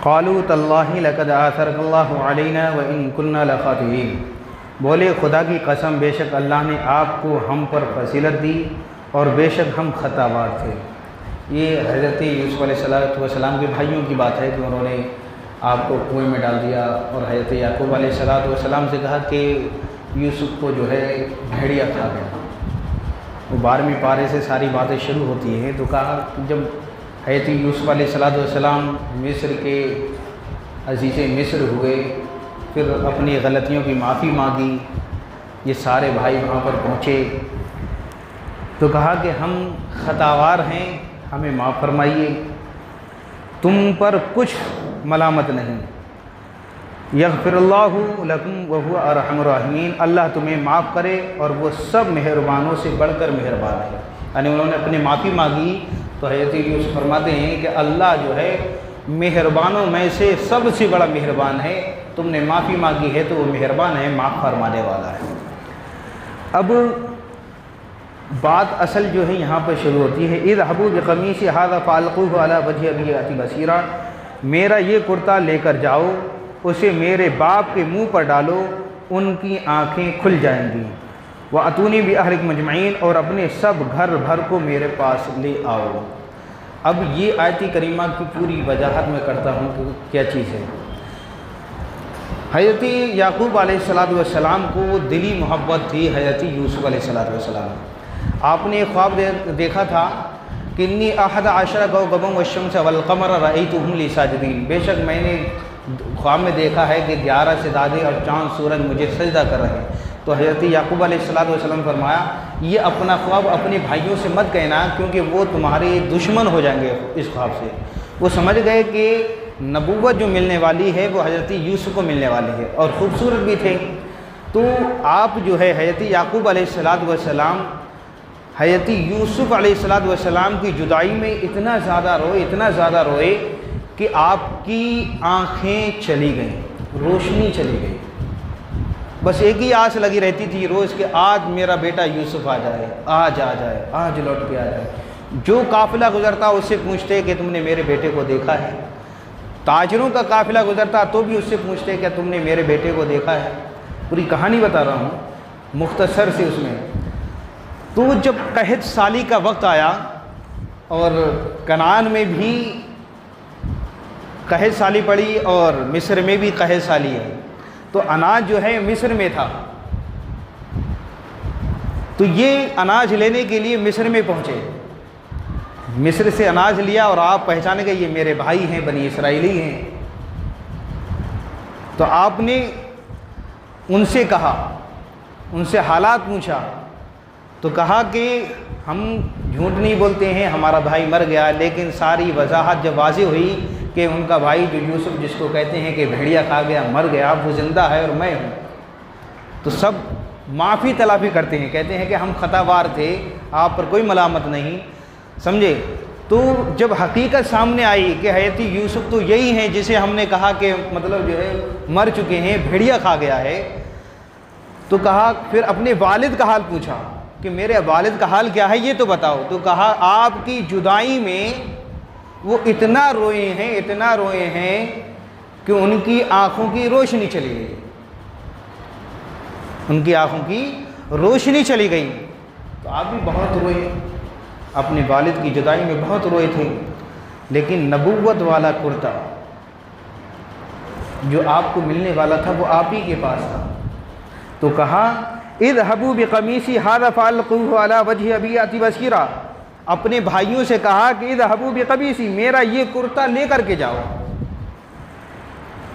क़ालू तल्लाहि लक़द आथरकल्लाहु अलैना व इन कुन्ना लख़ातिईन। बोले खुदा की कसम बेशक अल्लाह ने आपको हम पर फजीलत दी और बेशक हम ख़तावार थे। ये हज़रत यूसुफ़ अलैहिस्सलाम के भाइयों की बात है कि उन्होंने आपको कुएं में डाल दिया और हज़रत याकूब अलैहिस्सलाम से कहा कि यूसुफ़ को जो है भेड़िया खा गया। वो 12वीं पारे से सारी बातें शुरू होती हैं। तो कहा जब हज़रत यूसुफ़ अलैहिस्सलाम मिस्र के अज़ीज़े मिस्र हुए, फिर अपनी गलतियों की माफ़ी मांगी, ये सारे भाई वहाँ पर पहुँचे तो कहा कि हम ख़तावार हैं, हमें माफ़ फरमाइए, तुम पर कुछ मलामत नहीं। यग़फ़िरुल्लाहु लकुम व हुवा अरहमुर राहिमीन। अल्लाह तुम्हें माफ़ करे और वो सब मेहरबानों से बढ़कर मेहरबान है। यानी उन्होंने अपनी माफ़ी मांगी तो हज़रत यूसुफ़ फरमाते हैं कि अल्लाह जो है मेहरबानों में से सबसे बड़ा मेहरबान है। तुमने माफ़ी मांगी है तो वो मेहरबान है, माफ़ फरमाने वाला है। अब बात असल जो है यहाँ पर शुरू होती है। इज़हबू बिक़मीसी हाज़ा फ़अल्क़ूहु अला वजहि अबी याति बसीरा। मेरा ये कुर्ता लेकर जाओ, उसे मेरे बाप के मुंह पर डालो, उनकी आँखें खुल जाएंगी। व अतूनी भी अहलिक मजमईन, और अपने सब घर भर को मेरे पास ले आओ। अब ये आयत करीमा की पूरी वजाहत मैं करता हूँ कि क्या चीज़ है। हज़रत याकूब अलैहिस्सलाम को दिली मोहब्बत थी हज़रत यूसुफ़ अलैहिस्सलाम। आपने ख्वाब देखा था कि इन्नी अहद आशरा कौकबम वश्शम्स वल क़मर रअयतुहुम ली साजिदीन। बेशक मैंने ख्वाब में देखा है कि 11 सितारे और चाँद सूरज मुझे सजदा कर रहे हैं। तो हज़रत याकूब अलैहिस्सलाम फरमाया, ये अपना ख्वाब अपने भाइयों से मत कहना, क्योंकि वो तुम्हारे दुश्मन हो जाएंगे इस ख्वाब से। वो समझ गए कि नबूवत जो मिलने वाली है वो हज़रत यूसुफ़ को मिलने वाली है और ख़ूबसूरत भी थे। तो आप जो है हज़रत याकूब अलैहिस्सलाम हज़रत यूसुफ़ अलैहिस्सलाम की जुदाई में इतना ज़्यादा रोए कि आपकी आँखें चली गईं, रोशनी चली गई। बस एक ही आस लगी रहती थी रोज़ कि आज मेरा बेटा यूसुफ़ आ जाए, आज आ जाए, आज लौट के आ जाए। जो काफ़िला गुज़रता उससे पूछते कि तुमने मेरे बेटे को देखा है। ताजरों का काफ़िला गुज़रता तो भी उससे पूछते कि तुमने मेरे बेटे को देखा है। पूरी कहानी बता रहा हूँ मुख्तसर से उसमें। तो जब कहत साली का वक्त आया और कनान में भी कहत साली पड़ी और मिस्र में भी कहत साली है, तो अनाज जो है मिस्र में था। तो ये अनाज लेने के लिए मिस्र में पहुँचे, मिस्र से अनाज लिया और आप पहचाने गए ये मेरे भाई हैं, बनी इसराइली हैं। तो आपने उनसे कहा, उनसे हालात पूछा, तो कहा कि हम झूठ नहीं बोलते हैं, हमारा भाई मर गया। लेकिन सारी वजाहत जब वाज़ेह हुई कि उनका भाई जो यूसुफ़ जिसको कहते हैं कि भेड़िया खा गया, मर गया, वो ज़िंदा है और मैं हूँ, तो सब माफ़ी तलाफ़ी करते हैं, कहते हैं कि हम ख़तावार थे, आप पर कोई मलामत नहीं, समझे। तो जब हकीकत सामने आई कि हज़रत यूसुफ़ तो यही हैं जिसे हमने कहा कि मतलब जो है मर चुके हैं, भेड़िया खा गया है, तो कहा फिर अपने वालिद का हाल पूछा कि मेरे वालिद का हाल क्या है ये तो बताओ। तो कहा आपकी जुदाई में वो इतना रोए हैं कि उनकी आँखों की रोशनी चली गई, उनकी आँखों की रोशनी चली गई। तो आप भी बहुत रोए, अपने वालिद की जुदाई में बहुत रोए थे। लेकिन नबूवत वाला कुर्ता जो आपको मिलने वाला था वो आप ही के पास था। तो कहा इज़हबू बिक़मीसी हाज़ा फ़अल्क़ूहु अला वजहि अबी याति बसीरा। अपने भाइयों से कहा कि इज़हबू बिक़मीसी, मेरा ये कुर्ता लेकर के जाओ,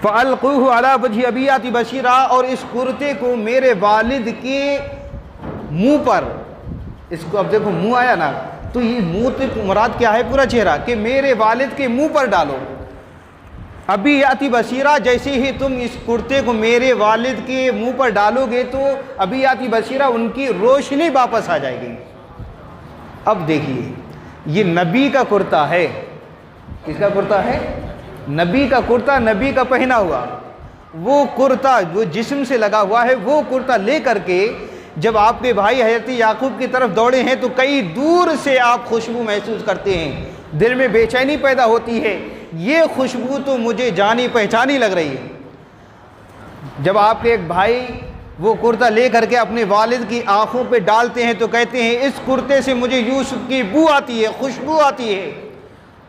फ़अल्क़ूहु अला वजहि अबी याति बसीरा, और इस कुर्ते को मेरे वालिद के मुंह पर, इसको अब देखो मुंह आया ना, तो ये मुंह तो मुराद क्या है, पूरा चेहरा, कि मेरे वालिद के मुंह पर डालो। अबी याति बसीरा, जैसे ही तुम इस कुर्ते को मेरे वालिद के मुंह पर डालोगे तो अबी याति बसीरा, उनकी रोशनी वापस आ जाएगी। अब देखिए ये नबी का कुर्ता है, किसका कुर्ता है, नबी का कुर्ता, नबी का पहना हुआ वो कुर्ता जो जिस्म से लगा हुआ है, वो कुर्ता ले करके जब आपके भाई हज़रत याकूब की तरफ दौड़े हैं तो कई दूर से आप खुशबू महसूस करते हैं, दिल में बेचैनी पैदा होती है ये खुशबू तो मुझे जानी पहचानी लग रही है। जब आपके एक भाई वो कुर्ता ले करके अपने वालिद की आंखों पे डालते हैं तो कहते हैं इस कुर्ते से मुझे यूसुफ की बू आती है, खुशबू आती है।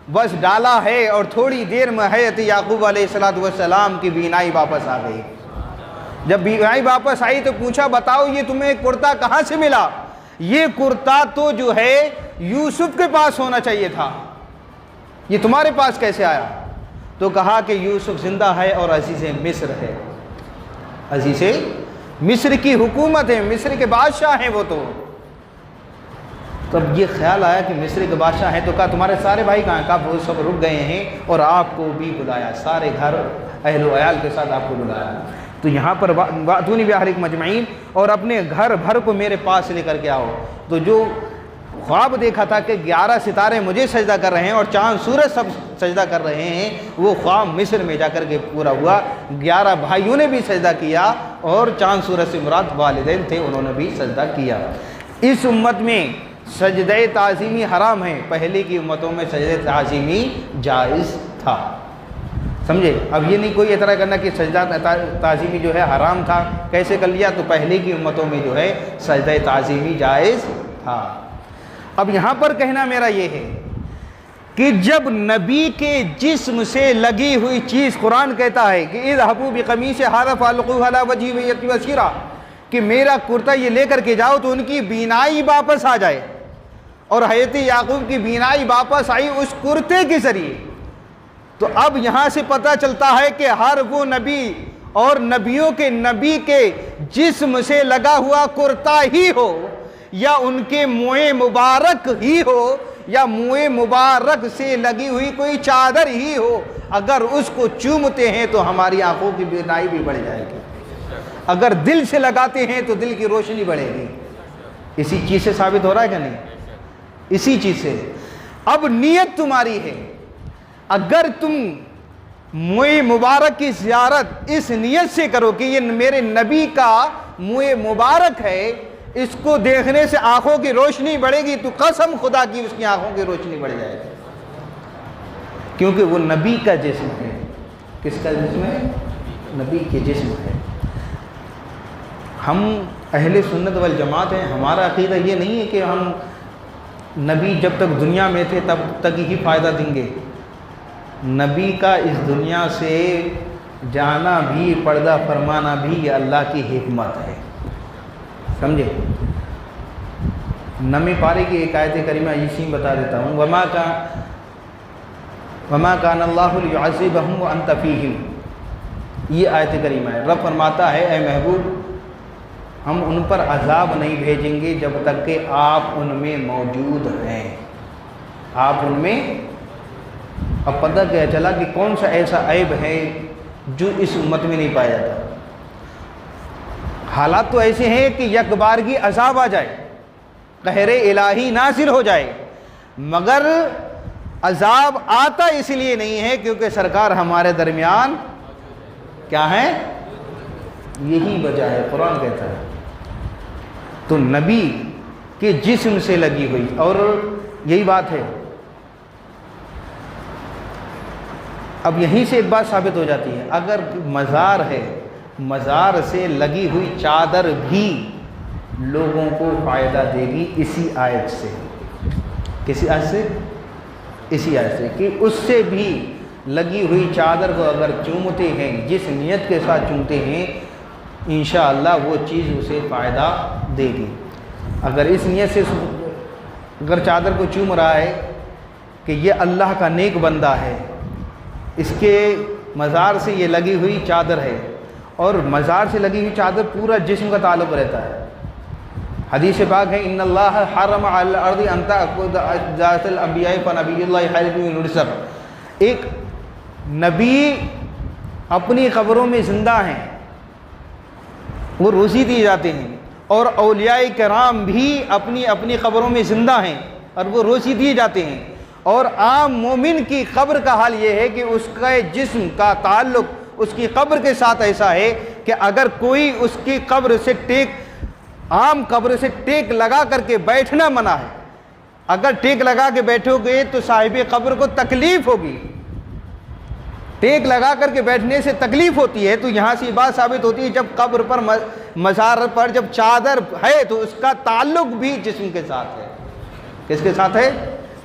बस डाला है और थोड़ी देर में हज़रत याकूब अलैहिस्सलाम की बीनाई वापस आ गई। जब बीनाई वापस आई तो पूछा, बताओ ये तुम्हें कुर्ता कहाँ से मिला? ये कुर्ता तो जो है यूसुफ के पास होना चाहिए था, ये तुम्हारे पास कैसे आया? तो कहा कि यूसुफ जिंदा है और अजीज़ मिस्र है, अजीज़ मिस्र की हुकूमत है, मिस्र के बादशाह हैं वो। तो तब ये ख्याल आया कि मिस्र के बादशाह हैं, तो कहा तुम्हारे सारे भाई कहाँ? कहा वो सब रुक गए हैं और आपको भी बुलाया, सारे घर अहलो अयाल के साथ आपको बुलाया। तो यहाँ पर वातूनी बिअहलिकुम अजमईन, और अपने घर भर को मेरे पास लेकर के आओ। तो जो ख्वाब देखा था कि 11 सितारे मुझे सजदा कर रहे हैं और चाँद सूरज सब सजदा कर रहे हैं, वो ख्वाब मिस्र में जाकर के पूरा हुआ। 11 भाइयों ने भी सजदा किया और चाँद सूरज से मुराद वालिदैन थे, उन्होंने भी सजदा किया। इस उम्मत में सजदे ताज़ीमी हराम है, पहले की उम्मतों में सजदे ताज़ीमी जायज़ था। समझे? अब ये नहीं कोई एतराज़ करना कि सजदा ताज़ीमी जो है हराम था, कैसे कर लिया? तो पहले की उम्मतों में जो है सजदे ताज़ीमी जायज़ था। अब यहाँ पर कहना मेरा ये है कि जब नबी के जिस्म से लगी हुई चीज़, कुरान कहता है कि इज़हबू बिक़मीसी हाज़ा फ़अल्क़ूहू अला वजही यअति बसीरा, कि मेरा कुर्ता ये लेकर के जाओ तो उनकी बीनाई वापस आ जाए। और हज़रत याकूब की बीनाई वापस आई उस कुर्ते के ज़रिए। तो अब यहाँ से पता चलता है कि हर वो नबी और नबियों के नबी के जिस्म से लगा हुआ कुर्ता ही हो या उनके मुँह मुबारक ही हो या मुँह मुबारक से लगी हुई कोई चादर ही हो, अगर उसको चूमते हैं तो हमारी आंखों की बीनाई भी बढ़ जाएगी। अगर दिल से लगाते हैं तो दिल की रोशनी बढ़ेगी। इसी चीज़ से साबित हो रहा है कि नहीं? इसी चीज़ से। अब नीयत तुम्हारी है, अगर तुम मुँह मुबारक की ज़ियारत इस नीयत से करो कि ये मेरे नबी का मुँह मुबारक है, इसको देखने से आंखों की रोशनी बढ़ेगी, तो कसम खुदा की उसकी आंखों की रोशनी बढ़ जाएगी, क्योंकि वो नबी का जिस्म है। किसका जिस्म है? नबी के जिस्म है। हम अहले सुन्नत वल जमात हैं, हमारा अक़ीदा ये नहीं है कि हम नबी जब तक दुनिया में थे तब तक ही फ़ायदा देंगे। नबी का इस दुनिया से जाना भी, पर्दा फरमाना भी अल्लाह की हिकमत है। समझे? नमी पारे की एक आयत करीमा इसी में बता देता हूँ, वमा कान अल्लाहु लियुअज़्ज़िबहुम व अंत फ़ीहिम, ये आयत करीमा है। रब फरमाता है, ए महबूब, हम उन पर अज़ाब नहीं भेजेंगे जब तक कि आप उनमें मौजूद हैं। आप उनमें, अब पता क्या चला कि कौन सा ऐसा ऐब है जो इस उम्मत में नहीं पाया जाता। हालात तो ऐसे हैं कि यकबारगी अज़ाब आ जाए, कहरे इलाही नाज़िल हो जाए, मगर अज़ाब आता इसलिए नहीं है क्योंकि सरकार हमारे दरमियान क्या है, यही वजह है। कुरान कहता है। तो नबी के जिस्म से लगी हुई, और यही बात है। अब यहीं से एक बात साबित हो जाती है, अगर मज़ार है, मज़ार से लगी हुई चादर भी लोगों को फ़ायदा देगी इसी आयत से। किसी आयत से? इसी आयत से कि उससे भी लगी हुई चादर को अगर चूमते हैं, जिस नियत के साथ चूमते हैं, इंशाअल्लाह वो चीज़ उसे फ़ायदा देगी। अगर इस नियत से अगर चादर को चूम रहा है कि ये अल्लाह का नेक बंदा है, इसके मज़ार से ये लगी हुई चादर है, और मज़ार से लगी हुई चादर पूरा जिस्म का ताल्लुक़ रहता है। हदीस पाक है, इन्नल्लाह हर्रम अल अर्दि अन तअखुज़ जातल अंबिया फनबियुल्लाह खैरुन युरज़क़। एक नबी अपनी क़ब्रों में ज़िंदा हैं, वो रोज़ी दिए जाते हैं, और औलियाए किराम भी अपनी अपनी क़ब्रों में ज़िंदा हैं और वो रोज़ी दिए जाते हैं। और आम मोमिन की क़ब्र का हाल ये है कि उसके जिस्म का ताल्लुक़ उसकी क़ब्र के साथ ऐसा है कि अगर कोई उसकी क़ब्र से टेक, आम कब्र से टेक लगा करके बैठना मना है। अगर टेक लगा के बैठोगे तो साहिब कब्र को तकलीफ़ होगी, टेक लगा करके बैठने से तकलीफ होती है, तो यहाँ से बात साबित होती है जब कब्र पर मज़ार पर जब चादर है तो उसका ताल्लुक भी जिस्म के साथ है। किसके साथ है?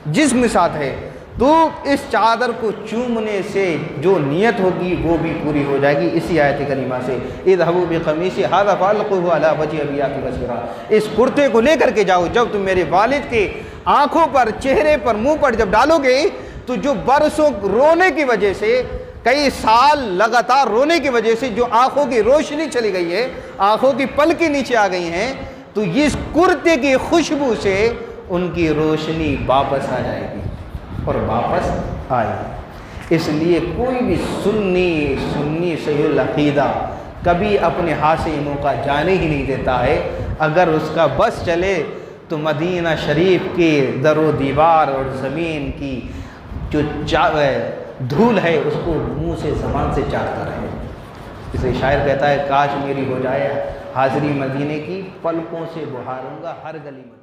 जिस्म के साथ है। तो इस चादर को चूमने से जो नियत होगी वो भी पूरी हो जाएगी। इसी आयत करीमा से इज़हबू बिक़मीसी हाज़ा फ़अल्क़ूहु अला वजहि अबी याति बसीरा, इस कुर्ते को लेकर के जाओ, जब तुम मेरे वालिद के आँखों पर, चेहरे पर, मुँह पर जब डालोगे तो जो बरसों रोने की वजह से, कई साल लगातार रोने की वजह से जो आँखों की रोशनी चली गई है, आँखों की पलकें नीचे आ गई हैं, तो इस कुर्ते की खुशबू से उनकी रोशनी वापस आ जाएगी और वापस आएगी। इसलिए कोई भी सुन्नी सहीहुल अक़ीदा कभी अपने हाथ से मौका जाने ही नहीं देता है। अगर उसका बस चले तो मदीना शरीफ के दरो दीवार और ज़मीन की जो धूल है उसको मुंह से, ज़बान से चाटता रहे। इसलिए शायर कहता है, काश मेरी हो जाए हाज़िरी मदीने की, पलकों से बुहारूंगा हर गली में।